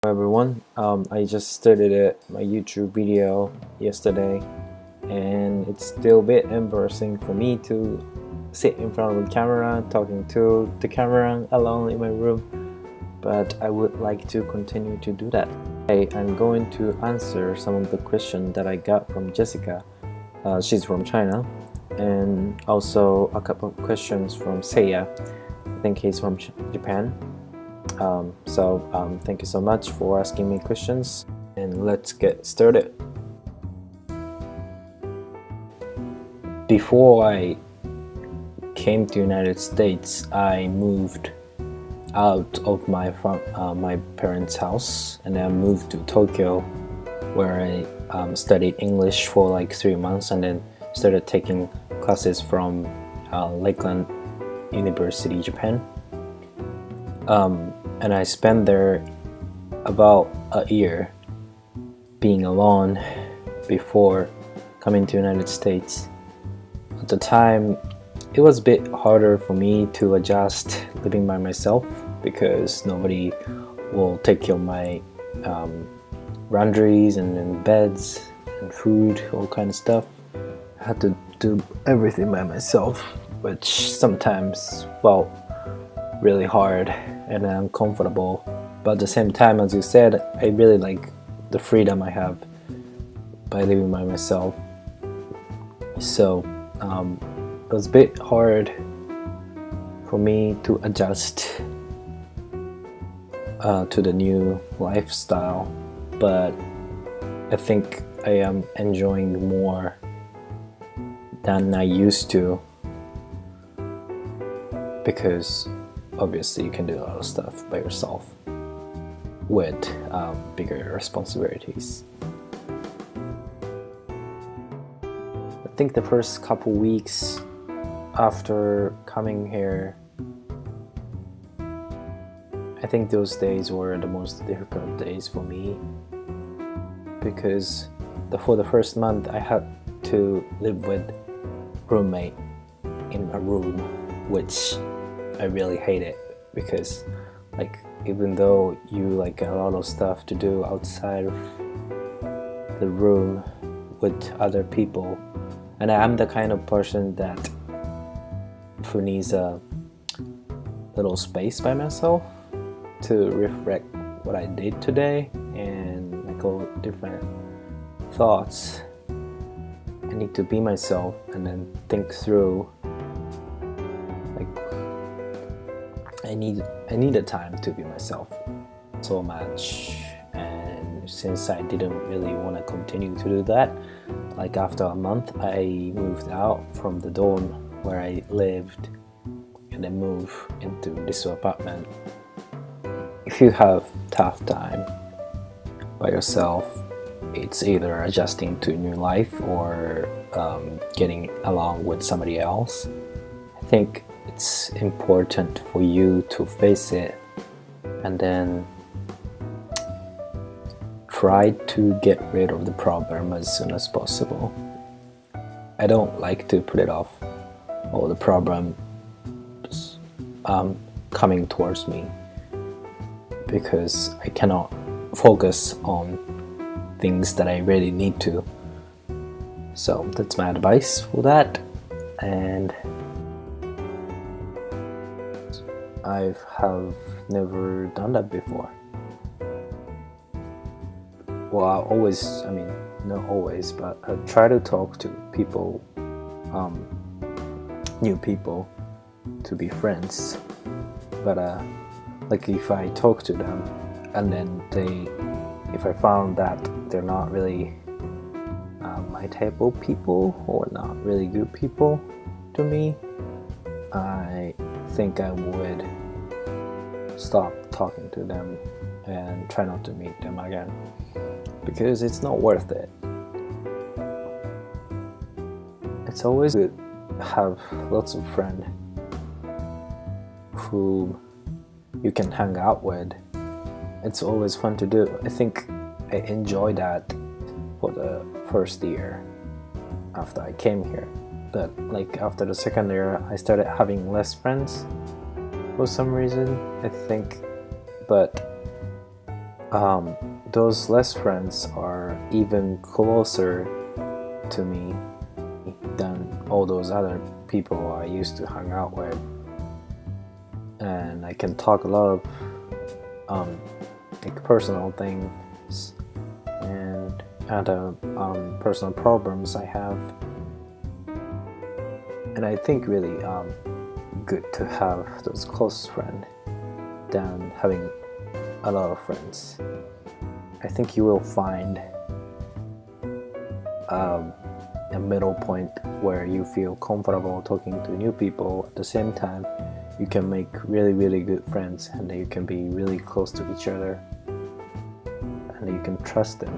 Everyone. I just started my YouTube video yesterday, and it's still a bit embarrassing for me to sit in front of the camera talking to the camera alone in my room, but I would like to continue to do that. I'm going to answer some of the questions that I got from Jessica. She's from China, and also a couple of questions from Seiya. I think he's from Japan. Thank you so much for asking me questions, and let's get started. Before I came to United States, I moved out of my parents' house, and I moved to Tokyo, where I studied English for like 3 months, and then started taking classes from Lakeland University, Japan. And I spent there about a year being alone before coming to United States. At the time, it was a bit harder for me to adjust living by myself because nobody will take care of my laundries and beds and food, all kind of stuff. I had to do everything by myself, which sometimes felt really hard and uncomfortable, but at the same time, as you said, I really like the freedom I have by living by myself. So it was a bit hard for me to adjust to the new lifestyle, but I think I am enjoying more than I used to, because obviously you can do a lot of stuff by yourself with bigger responsibilities. I think the first couple weeks after coming here, I think those days were the most difficult days for me, because for the first month I had to live with roommate in a room, which I really hate it, because like even though you like a lot of stuff to do outside of the room with other people, and I'm the kind of person that who needs a little space by myself to reflect what I did today and like all different thoughts. I need to be myself and then think through. I need a time to be myself so much, and since I didn't really want to continue to do that, like after a month I moved out from the dorm where I lived and then moved into this apartment. If you have tough time by yourself, it's either adjusting to new life or getting along with somebody else. I think it's important for you to face it and then try to get rid of the problem as soon as possible. I don't like to put it off, or the problem coming towards me, because I cannot focus on things that I really need to. So that's my advice for that. And I have never done that before. Well, not always, but I try to talk to people, new people, to be friends. But like if I talk to them and then if I found that they're not really my type of people or not really good people to me, I think I would stop talking to them and try not to meet them again, because it's not worth it. It's always good to have lots of friends who you can hang out with. It's always fun to do. I think I enjoyed that for the first year after I came here, but like after the second year I started having less friends for some reason, I think. But those less friends are even closer to me than all those other people I used to hang out with, and I can talk a lot of like personal things and other personal problems I have, and I think really good to have those close friends than having a lot of friends. I think you will find a middle point where you feel comfortable talking to new people. At the same time, you can make really good friends, and you can be really close to each other, and you can trust them,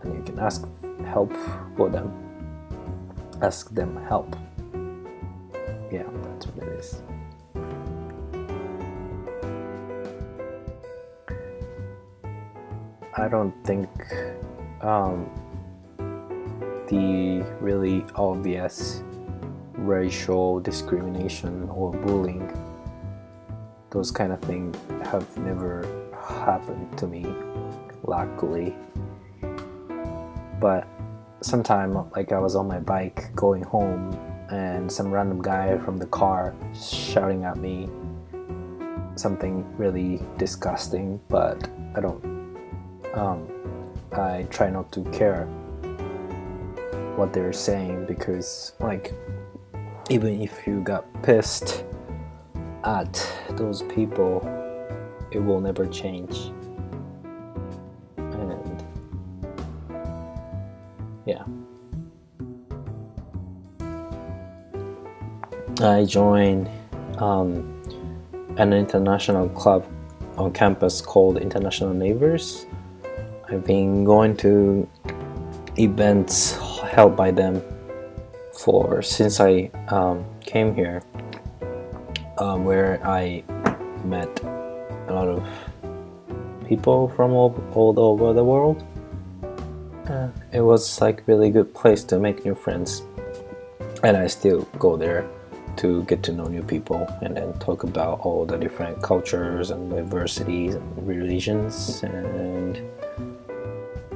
and you can ask help for them, ask them help. Yeah, that's what it is. I don't think the really obvious racial discrimination or bullying, those kind of things have never happened to me, luckily. But sometime, like, I was on my bike going home and some random guy from the car shouting at me something really disgusting, but I try not to care what they're saying, because like, even if you got pissed at those people, it will never change. And yeah, I joined an international club on campus called International Neighbors. I've been going to events held by them since I came here, where I met a lot of people from all over the world. It was like really good place to make new friends, and I still go there to get to know new people and then talk about all the different cultures and diversities and religions and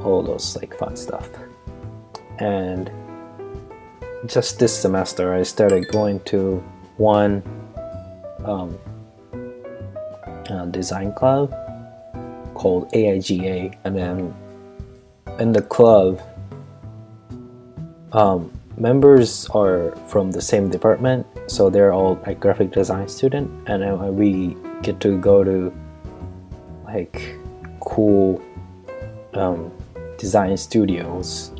all those like fun stuff. And just this semester I started going to one design club called AIGA, and then in the club members are from the same department, so they're all like graphic design student, and then we get to go to like cool design studios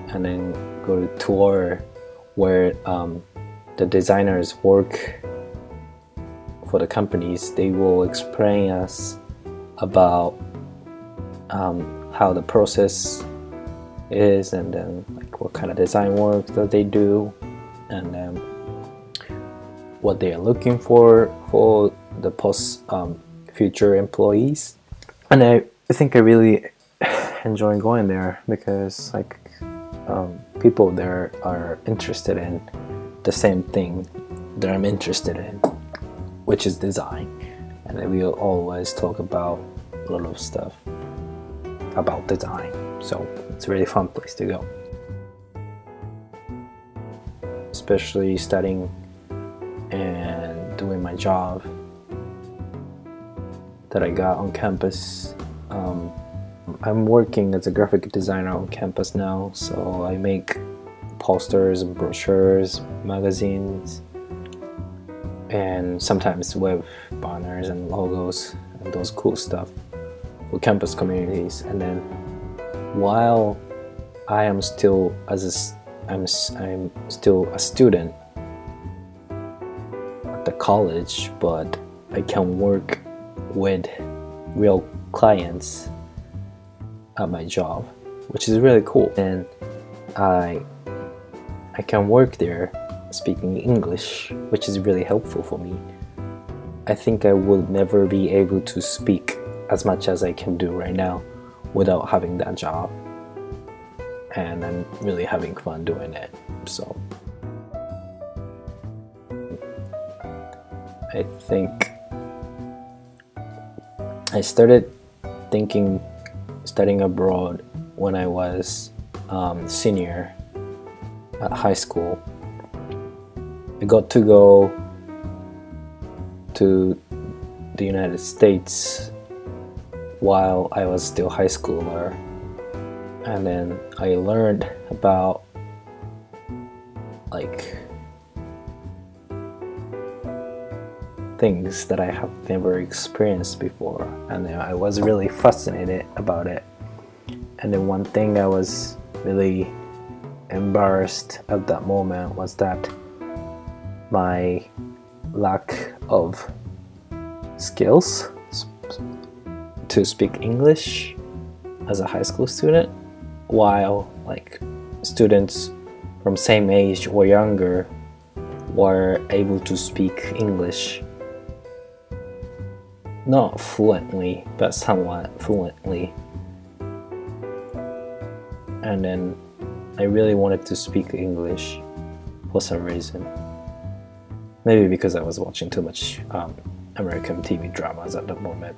and then go to tour where the designers work for the companies. They will explain us about how the process is, and then like what kind of design work that they do, and then what they are looking for the future employees. And I think I really enjoy going there, because like people there are interested in the same thing that I'm interested in, which is design, and then we'll always talk about a lot of stuff about design. So it's a really fun place to go, especially studying and doing my job that I got on campus. I'm working as a graphic designer on campus now, so I make posters and brochures, magazines, and sometimes web banners and logos and those cool stuff for campus communities. And then while I am still I'm still a student at the college, but I can work with real clients at my job, which is really cool. And I can work there speaking English, which is really helpful for me. I think I would never be able to speak as much as I can do right now without having that job, and I'm really having fun doing it. So I think I started thinking studying abroad when I was senior at high school. I got to go to the United States while I was still high schooler, and then I learned about like things that I have never experienced before, and I was really fascinated about it. And then one thing I was really embarrassed at that moment was that my lack of skills to speak English as a high school student, while like students from same age or younger were able to speak English, not fluently but somewhat fluently. And then I really wanted to speak English for some reason. Maybe because I was watching too much American TV dramas at that moment.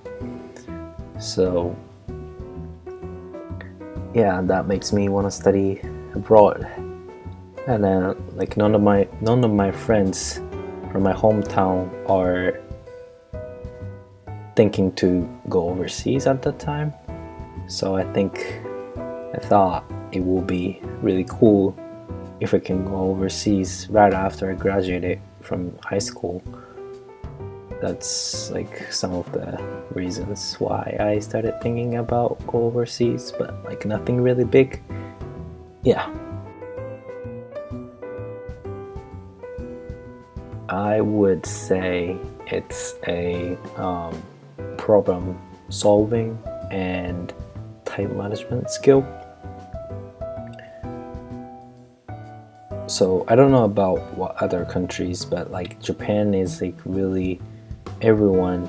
So yeah, that makes me want to study abroad. And then like none of my friends from my hometown are thinking to go overseas at that time. So I thought it would be really cool if I can go overseas right after I graduated from high school. That's like some of the reasons why I started thinking about go overseas, but like nothing really big. Yeah. I would say it's a problem solving and time management skill. So I don't know about what other countries, but like Japan is like really everyone,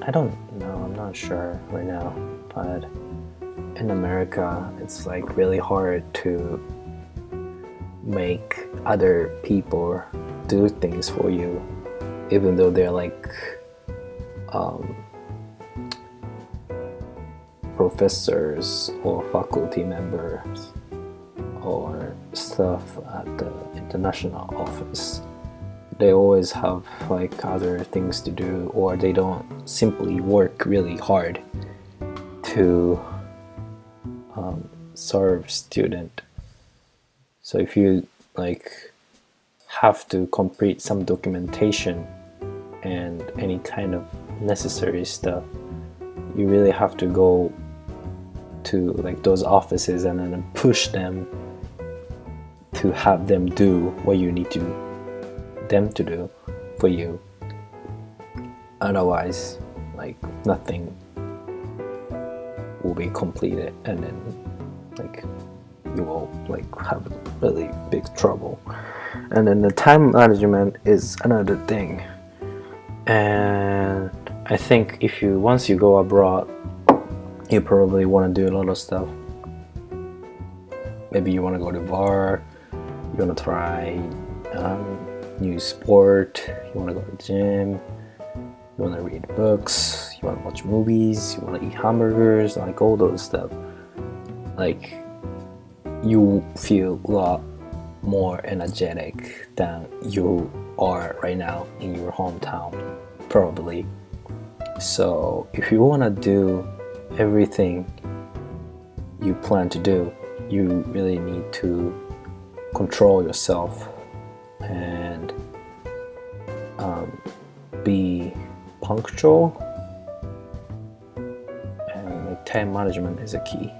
I don't know, I'm not sure right now, but in America it's like really hard to make other people do things for you, even though they're like professors or faculty members or stuff at the international office. They always have like other things to do, or they don't simply work really hard to serve student. So if you like have to complete some documentation and any kind of necessary stuff, you really have to go to like those offices and then push them to have them do what you need them to do for you. Otherwise, like nothing will be completed, and then like you will like have really big trouble. And then the time management is another thing. And I think if you once you go abroad, you probably want to do a lot of stuff. Maybe you want to go to bar, you want to try new sport, you want to go to the gym, you want to read books, you want to watch movies, you want to eat hamburgers, like all those stuff. Like you feel a lot more energetic than you are right now in your hometown, probably. So if you want to do everything you plan to do, you really need to control yourself and be punctual, and like time management is a key.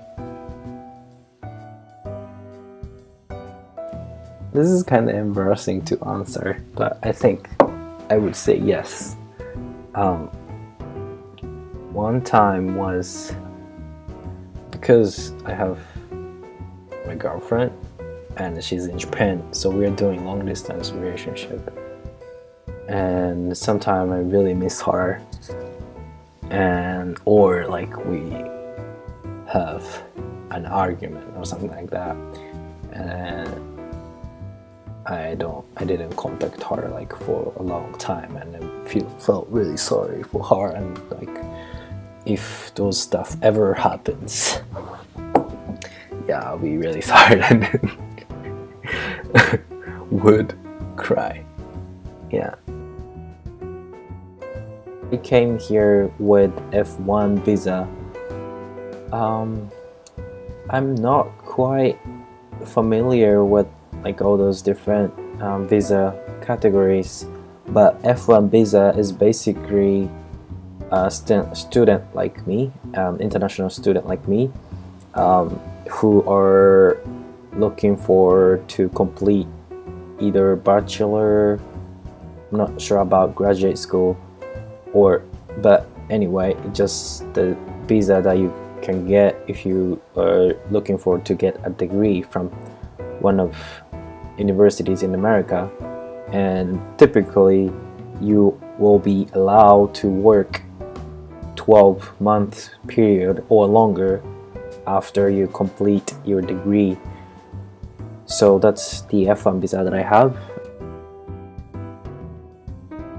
This is kind of embarrassing to answer, but I think I would say yes. One time was because I have my girlfriend and she's in Japan, so we're doing long distance relationship, and sometimes I really miss her, and or like we have an argument or something like that, and I didn't contact her like for a long time, and I felt really sorry for her, and like if those stuff ever happens, yeah, I'll be really sorry and would cry. Yeah. I came here with F1 visa. I'm not quite familiar with like all those different visa categories, but F1 visa is basically a student like me, international student like me, who are looking for to complete either bachelor, I'm not sure about graduate school, but anyway, just the visa that you can get if you are looking for to get a degree from one of universities in America. And typically you will be allowed to work 12-month period or longer after you complete your degree. So that's the F1 visa that I have.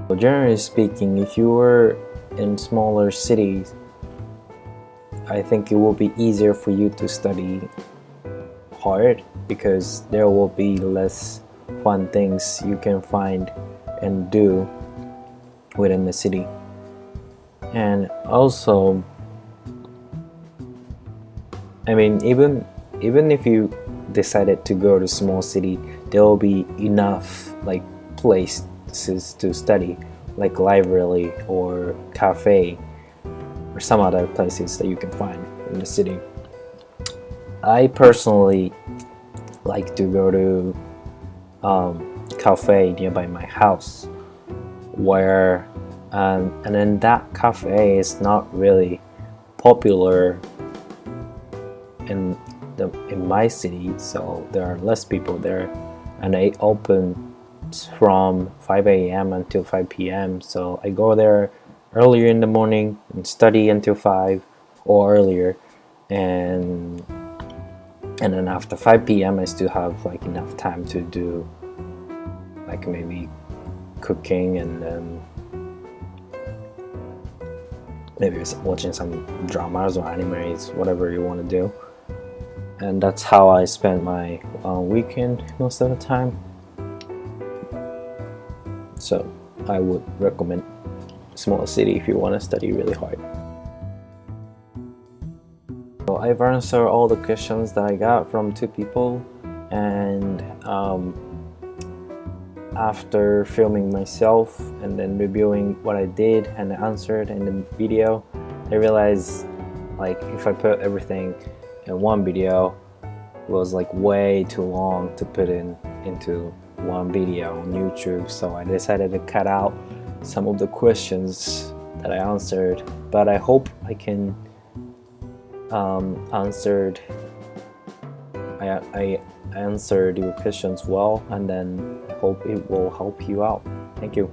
So generally speaking, if you were in smaller cities, I think it will be easier for you to study hard because there will be less fun things you can find and do within the city. And also, I mean, even if you decided to go to small city, there will be enough like places to study, like library or cafe or some other places that you can find in the city. I personally like to go to cafe nearby my house, where and then that cafe is not really popular in my city, so there are less people there, and they open from 5 a.m. until 5 p.m. So I go there earlier in the morning and study until 5 or earlier, and then after 5 p.m. I still have like enough time to do like maybe cooking and then maybe watching some dramas or animes, whatever you want to do. And that's how I spend my weekend most of the time. So I would recommend small city if you want to study really hard. So I've answered all the questions that I got from 2 people, and after filming myself and then reviewing what I did and answered in the video, I realized like if I put everything in one video, it was like way too long to put into one video on YouTube. So I decided to cut out some of the questions that I answered, but I hope I can I answered your questions well, and then I hope it will help you out. Thank you.